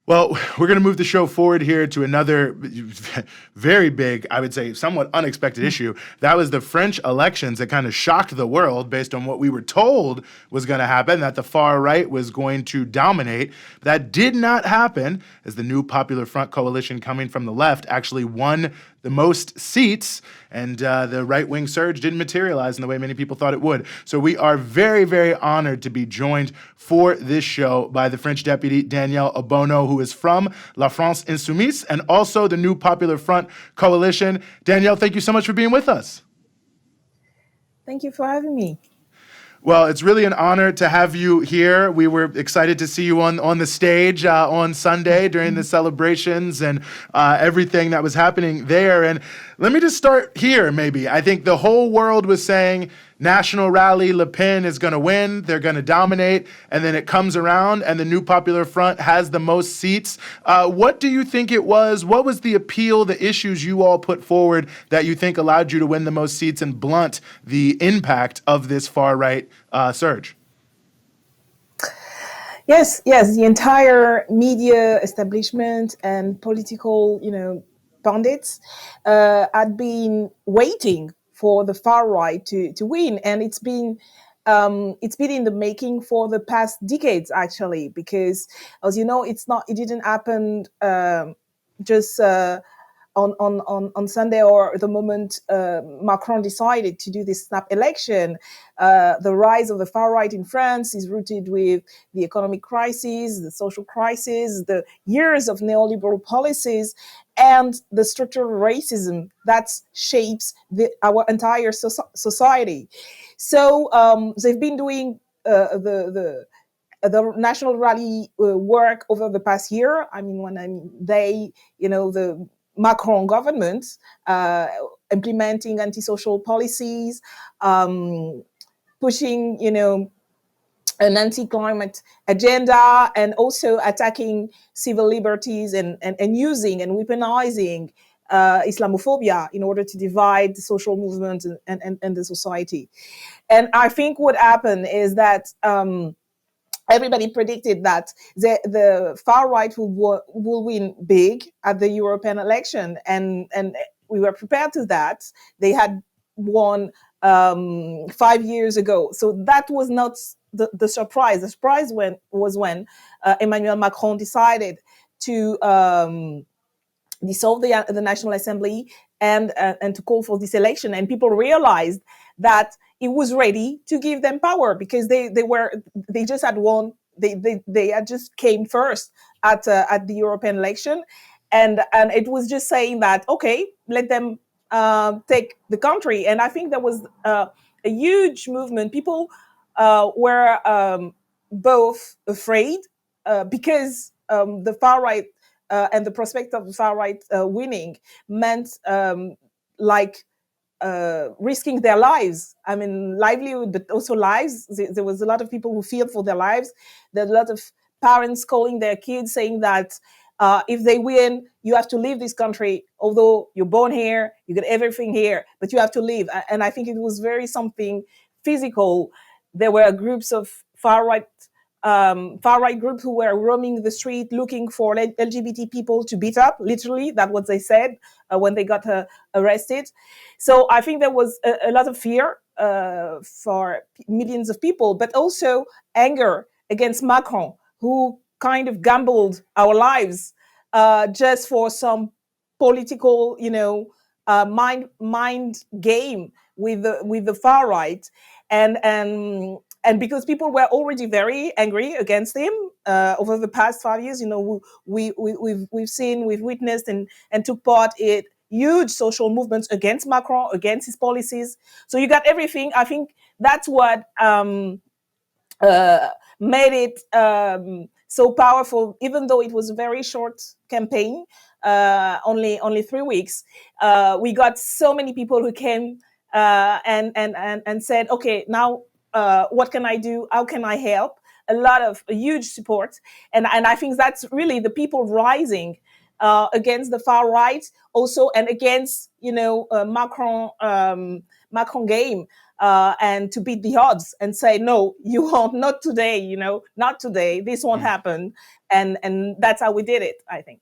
Well, we're going to move the show forward here to another very big, I would say, somewhat unexpected issue. That was the French elections that kind of shocked the world based on what we were told was going to happen, that the far right was going to dominate. That did not happen, as the new Popular Front coalition coming from the left actually won the most seats, and the right-wing surge didn't materialize in the way many people thought it would. So we are very, very honored to be joined for this show by the French deputy Danièle Obono, who is from La France Insoumise and also the new Popular Front coalition. Danièle, thank you so much for being with us. Thank you for having me. Well, it's really an honor to have you here. We were excited to see you on the stage on Sunday during the celebrations and everything that was happening there. And let me just start here, maybe. I think the whole world was saying National Rally, Le Pen is going to win, they're going to dominate, and then it comes around and the new Popular Front has the most seats. What do you think it was? What was the appeal, the issues you all put forward that you think allowed you to win the most seats and blunt the impact of this far-right surge? Yes, the entire media establishment and political, pundits had been waiting for the far right to win, and it's been in the making for the past decades, actually, because, as you know, it didn't happen just on Sunday or the moment Macron decided to do this snap election. The rise of the far right in France is rooted with the economic crisis, the social crisis, the years of neoliberal policies, and the structural racism that shapes our entire society. So they've been doing the national rally work over the past year. I mean, the Macron government implementing antisocial policies, pushing, an anti-climate agenda, and also attacking civil liberties and using and weaponizing Islamophobia in order to divide the social movement and the society. And I think what happened is that everybody predicted that the far right will win big at the European election, and we were prepared to that. They had won 5 years ago, so that was not the surprise. The surprise was when Emmanuel Macron decided to dissolve the National Assembly and to call for this election, and people realized that it was ready to give them power because they just had won. They had just came first at the European election, and it was just saying that, okay, let them take the country. And I think there was a huge movement. People were both afraid because the far right and the prospect of the far right winning meant risking their lives. I mean, livelihood, but also lives. There was a lot of people who feared for their lives. There's a lot of parents calling their kids saying that if they win, you have to leave this country. Although you're born here, you get everything here, but you have to leave. And I think it was very something physical. There were groups of far right groups who were roaming the street looking for LGBT people to beat up. Literally, that's what they said when they got arrested. So I think there was a lot of fear for millions of people, but also anger against Macron, who kind of gambled our lives just for some political, mind game with the far right, and because people were already very angry against him over the past 5 years. We've witnessed and took part in huge social movements against Macron, against his policies. So you got everything. I think that's what made it so powerful, even though it was a very short campaign, only 3 weeks. We got so many people who came and said, okay, now what can I do? How can I help? A huge support. And I think that's really the people rising against the far right also, and against, Macron game. and to beat the odds and say, no, you won't, not today, not today. This won't Mm. happen. And that's how we did it, I think.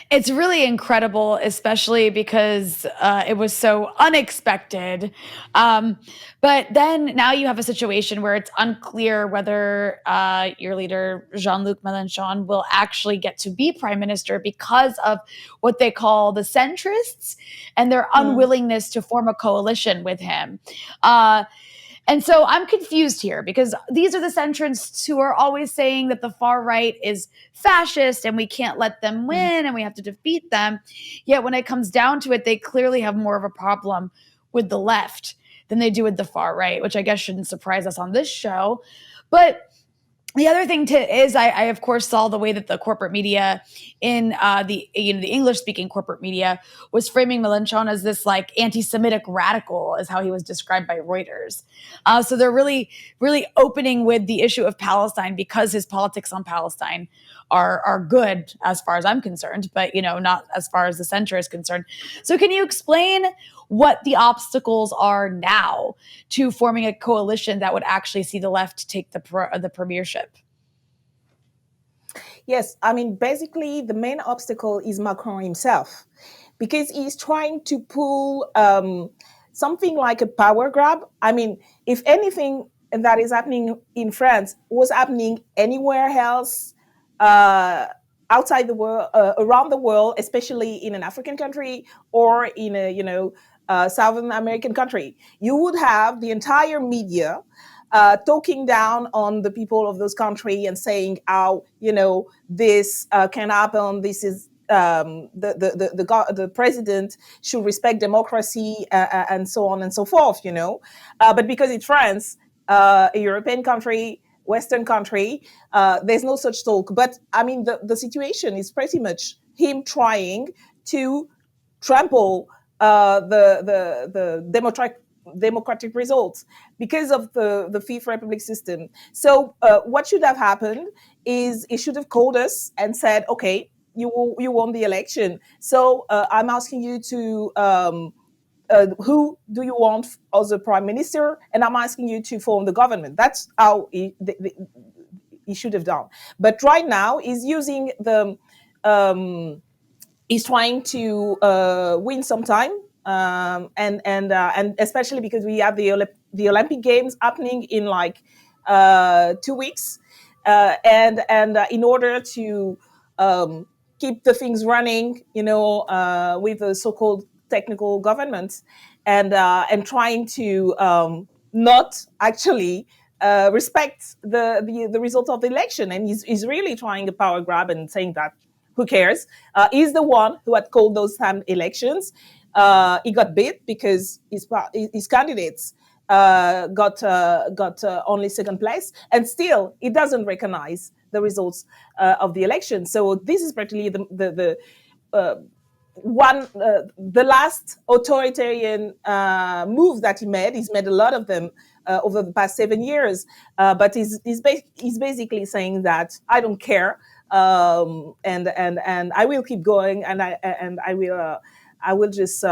It's really incredible, especially because it was so unexpected. But then now you have a situation where it's unclear whether your leader, Jean-Luc Mélenchon, will actually get to be prime minister because of what they call the centrists and their unwillingness to form a coalition with him. And so I'm confused here because these are the centrists who are always saying that the far right is fascist and we can't let them win and we have to defeat them. Yet when it comes down to it, they clearly have more of a problem with the left than they do with the far right, which I guess shouldn't surprise us on this show. But the other thing is I of course saw the way that the corporate media in the English-speaking corporate media was framing Mélenchon as this like anti-Semitic radical, is how he was described by Reuters. So they're really, really opening with the issue of Palestine because his politics on Palestine are good as far as I'm concerned, but not as far as the center is concerned. So can you explain what the obstacles are now to forming a coalition that would actually see the left take the premiership? Yes, I mean, basically, the main obstacle is Macron himself, because he's trying to pull something like a power grab. I mean, if anything that is happening in France was happening anywhere else outside the world, around the world, especially in an African country or in a Southern American country, you would have the entire media talking down on the people of those countries and saying how this can happen. This is the president should respect democracy and so on and so forth. But because it's France, a European country, Western country, there's no such talk. But I mean, the situation is pretty much him trying to trample the democratic results because of the Fifth Republic system. So what should have happened is he should have called us and said, okay, you won the election. So I'm asking you to who do you want as a prime minister? And I'm asking you to form the government. That's how he should have done. But right now he's using he's trying to win some time, and especially because we have the Olympic Games happening in like 2 weeks, and in order to keep the things running, with the so-called technical government, and trying to not actually respect the result of the election, and he's really trying a power grab and saying that who cares? He's the one who had called those time elections. He got beat because his candidates got only second place, and still he doesn't recognize the results of the election. So this is practically the last authoritarian move that he made. He's made a lot of them over the past 7 years, but he's basically saying that I don't care, and I will keep going, and I will just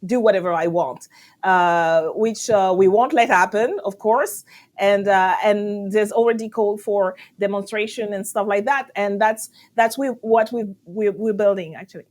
do whatever I want, which we won't let happen, of course. And there's already call for demonstration and stuff like that, and that's what we're building actually.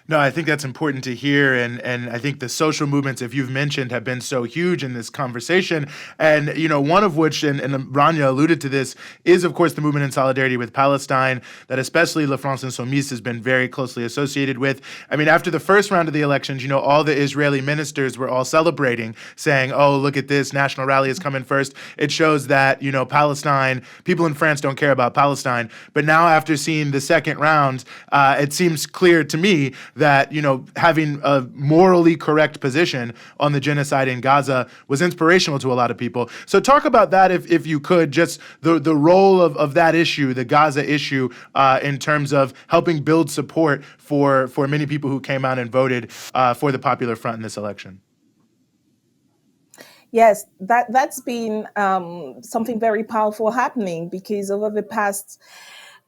No, I think that's important to hear, and I think the social movements, if you've mentioned, have been so huge in this conversation. And one of which, and Rania alluded to this, is of course the movement in solidarity with Palestine that especially La France Insoumise has been very closely associated with. I mean, after the first round of the elections, all the Israeli ministers were all celebrating, saying, "Oh, look at this, national rally is coming first." It shows that Palestine, people in France don't care about Palestine. But now, after seeing the second round, it seems clear to me that having a morally correct position on the genocide in Gaza was inspirational to a lot of people. So talk about that, if you could, just the role of that issue, the Gaza issue, in terms of helping build support for many people who came out and voted for the Popular Front in this election. Yes, that's been something very powerful happening, because over the past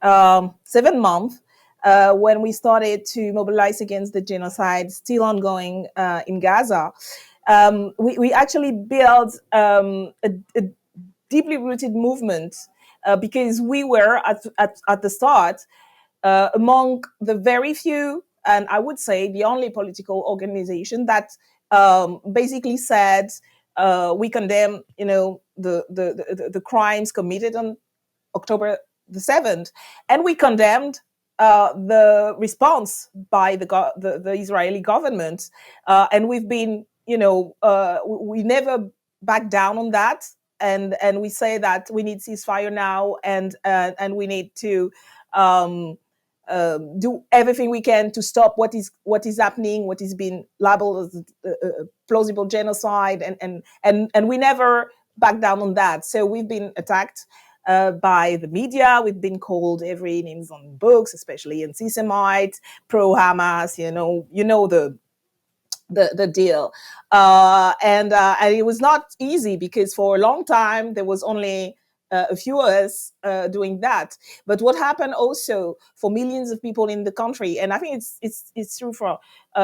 7 months, when we started to mobilize against the genocide still ongoing in Gaza, we actually built a deeply rooted movement because we were at the start among the very few, and I would say the only political organization that basically said we condemn, the crimes committed on October the 7th, and we condemned the response by the Israeli government, and we've been, we never back down on that, and we say that we need ceasefire now, and we need to um, do everything we can to stop what is happening, what is being labeled as plausible genocide, and we never back down on that. So we've been attacked by the media. We've been called every names on books, especially anti-Semite, pro-Hamas. The deal, and it was not easy because for a long time there was only a few of us doing that. But what happened also for millions of people in the country, and I think it's true for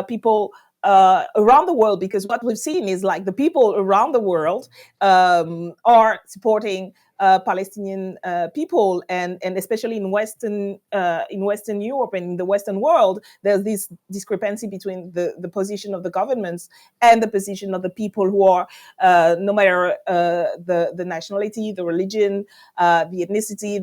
people around the world, because what we've seen is like the people around the world are supporting Palestinian people, and especially in Western Europe and in the Western world, there's this discrepancy between the position of the governments and the position of the people who are, no matter the nationality, the religion, the ethnicity,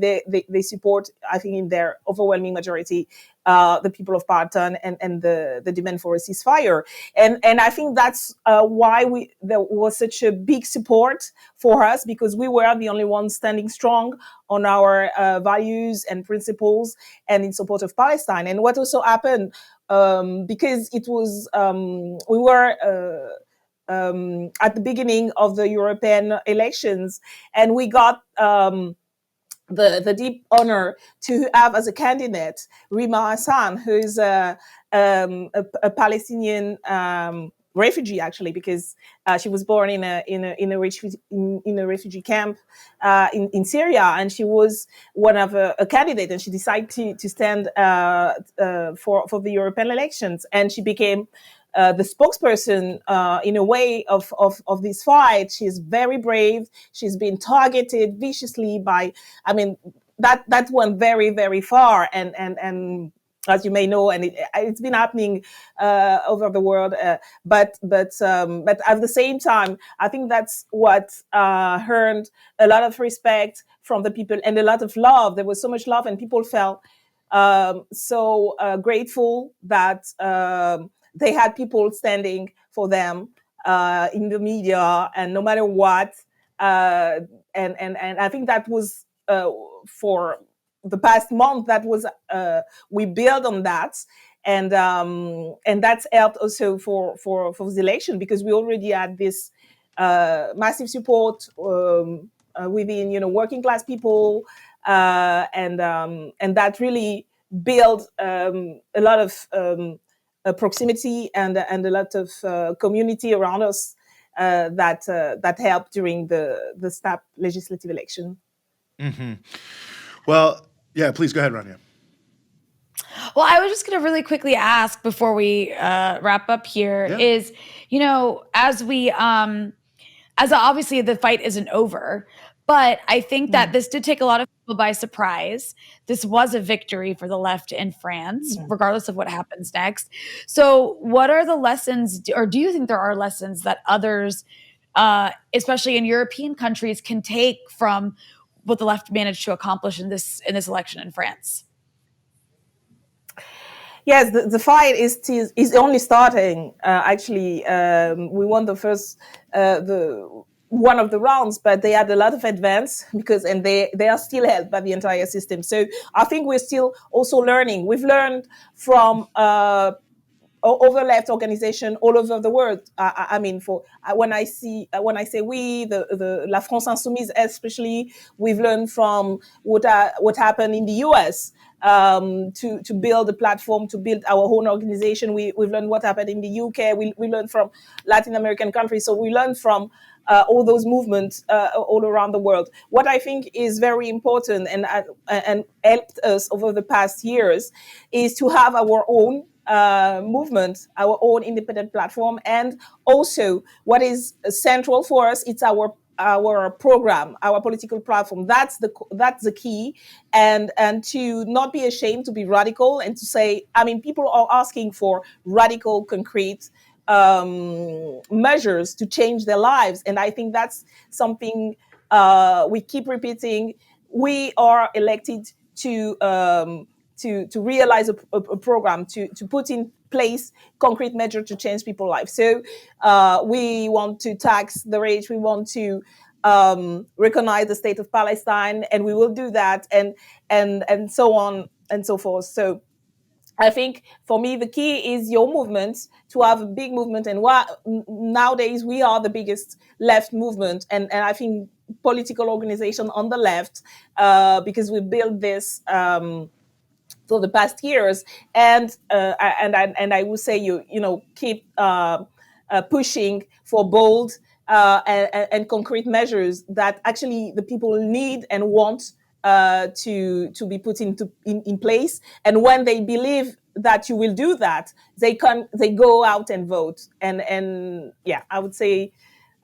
they support, I think, in their overwhelming majority, the people of Palestine and the demand for a ceasefire. And I think that's why there was such a big support for us, because we were the only ones standing strong on our values and principles and in support of Palestine. And what also happened, because it was we were at the beginning of the European elections, and we got the deep honor to have as a candidate Rima Hassan, who is a Palestinian refugee, actually, because she was born in a refugee camp in Syria, and she was one of a candidate, and she decided to stand for the European elections, and she became the spokesperson in a way of this fight. She's very brave. She's been targeted viciously by, I mean, that went very, very far, and as you may know, and it's been happening over the world. But at the same time, I think that's what earned a lot of respect from the people and a lot of love. There was so much love, and people felt so grateful that they had people standing for them in the media, and no matter what. And I think that was for the past month. That was we build on that, and that's helped also for the election, because we already had this massive support within working class people, and that really built a lot of proximity and a lot of community around us that helped during the SNAP legislative election. Mm-hmm. Well, yeah, please go ahead, Rania. Well, I was just going to really quickly ask before we wrap up here is, as we, as obviously the fight isn't over, but I think that this did take a lot of people by surprise. This was a victory for the left in France, regardless of what happens next. So what are the lessons, or do you think there are lessons that others, especially in European countries, can take from what the left managed to accomplish in this election in France? Yes, the fight is only starting. Actually, we won the first one of the rounds, but they had a lot of advance and they are still held by the entire system. So I think we're still also learning. We've learned from over left organization all over the world. I mean, when I say we, the La France Insoumise especially, we've learned from what happened in the US. To build a platform, to build our own organization. We've learned what happened in the UK. We learned from Latin American countries. So we learned from all those movements all around the world. What I think is very important and helped us over the past years is to have our own movement, our own independent platform, and also what is central for us, it's our program, our political platform. That's the key, and to not be ashamed to be radical and to say, I mean, people are asking for radical, concrete measures to change their lives, and I think that's something we keep repeating. We are elected to realize a program to put in place concrete measure to change people's lives. So we want to tax the rich. We want to recognize the state of Palestine, and we will do that, and so on and so forth. So I think for me, the key is your movement, to have a big movement. And nowadays we are the biggest left movement. And I think political organization on the left, because we built this for the past years. And I would say, keep pushing for bold and concrete measures that actually the people need and want to be put in place. And when they believe that you will do that, they go out and vote. And yeah, I would say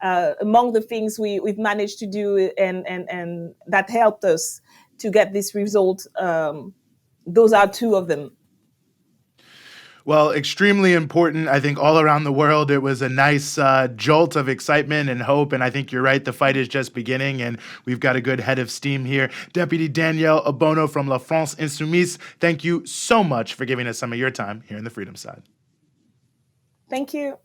among the things we've managed to do and that helped us to get this result, those are two of them. Well, extremely important. I think all around the world, it was a nice jolt of excitement and hope. And I think you're right. The fight is just beginning, and we've got a good head of steam here. Deputy Danièle Obono from La France Insoumise, thank you so much for giving us some of your time here in the Freedom Side. Thank you.